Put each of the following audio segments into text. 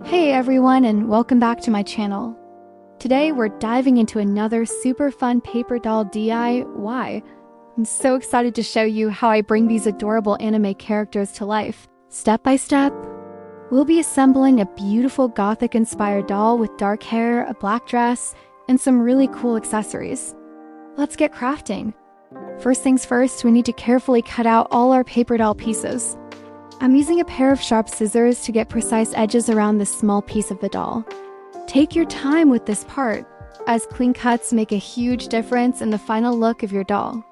Hey everyone, and welcome back to my channel. Today we're diving into another super fun paper doll DIY. I'm so excited to show you how I bring these adorable anime characters to life. Step by step, we'll be assembling a beautiful gothic-inspired doll with dark hair, a black dress, and some really cool accessories. Let's get crafting. First things first, we need to carefully cut out all our paper doll pieces. I'm using a pair of sharp scissors to get precise edges around this small piece of the doll. Take your time with this part, as clean cuts make a huge difference in the final look of your doll.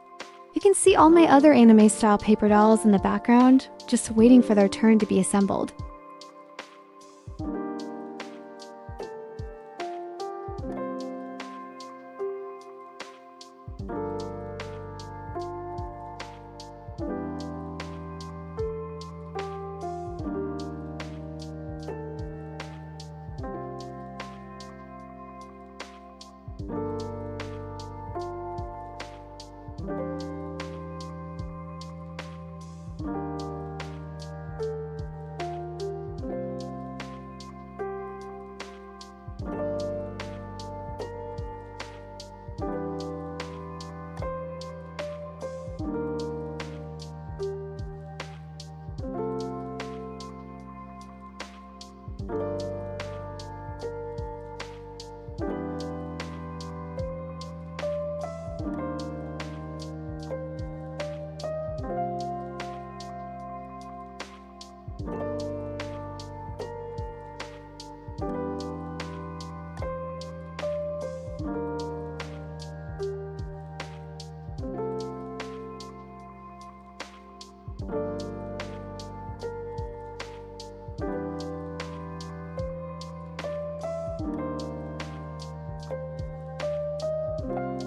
You can see all my other anime-style paper dolls in the background, just waiting for their turn to be assembled.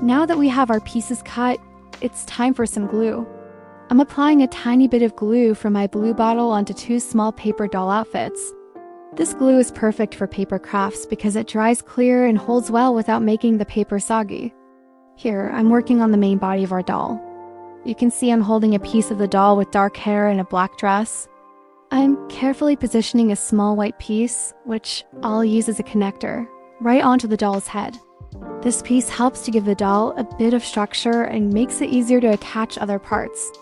Now that we have our pieces cut, it's time for some glue. I'm applying a tiny bit of glue from my blue bottle onto two small paper doll outfits. This glue is perfect for paper crafts because it dries clear and holds well without making the paper soggy. Here, I'm working on the main body of our doll. You can see I'm holding a piece of the doll with dark hair and a black dress. I'm carefully positioning a small white piece, which I'll use as a connector, right onto the doll's head. This piece helps to give the doll a bit of structure and makes it easier to attach other parts.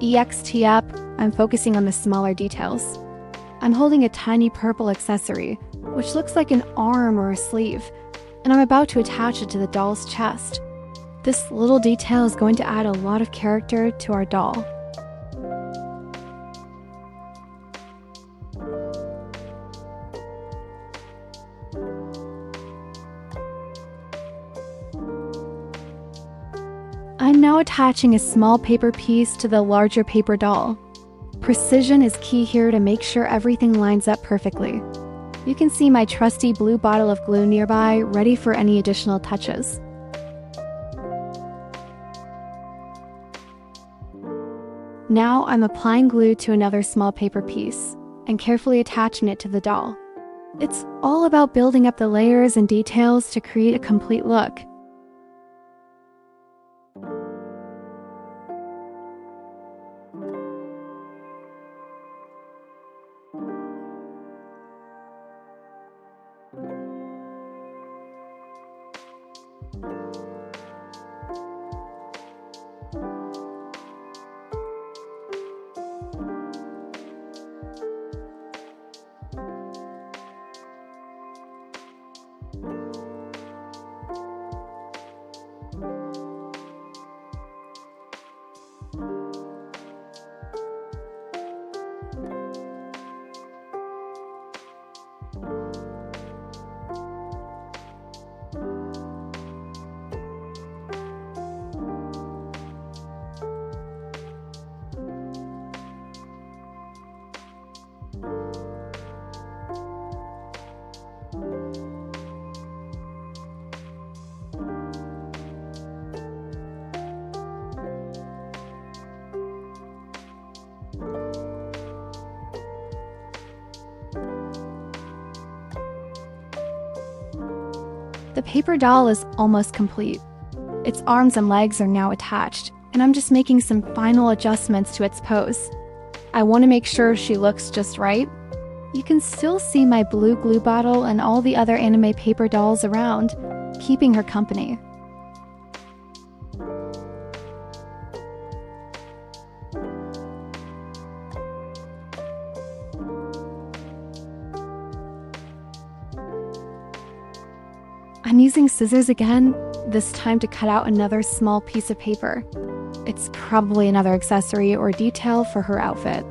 EXT up, I'm focusing on the smaller details. I'm holding a tiny purple accessory, which looks like an arm or a sleeve, and I'm about to attach it to the doll's chest. This little detail is going to add a lot of character to our doll. I'm now attaching a small paper piece to the larger paper doll. Precision is key here to make sure everything lines up perfectly. You can see my trusty blue bottle of glue nearby, ready for any additional touches. Now I'm applying glue to another small paper piece and carefully attaching it to the doll. It's all about building up the layers and details to create a complete look. The paper doll is almost complete. Its arms and legs are now attached, and I'm just making some final adjustments to its pose. I want to make sure she looks just right. You can still see my blue glue bottle and all the other anime paper dolls around, keeping her company. I'm using scissors again, this time to cut out another small piece of paper. It's probably another accessory or detail for her outfit.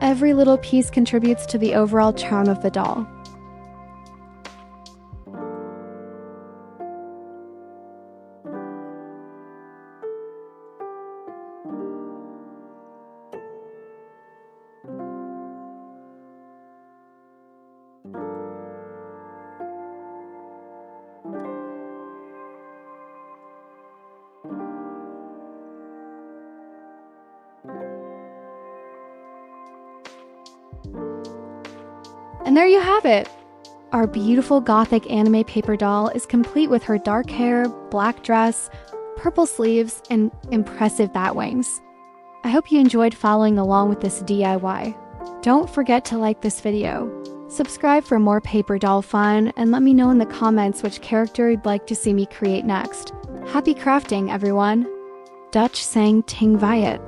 Every little piece contributes to the overall charm of the doll. And there you have it! Our beautiful gothic anime paper doll is complete with her dark hair, black dress, purple sleeves, and impressive bat wings. I hope you enjoyed following along with this DIY. Don't forget to like this video, subscribe for more paper doll fun, and let me know in the comments which character you'd like to see me create next. Happy crafting, everyone! Dutch sang Ting Viet.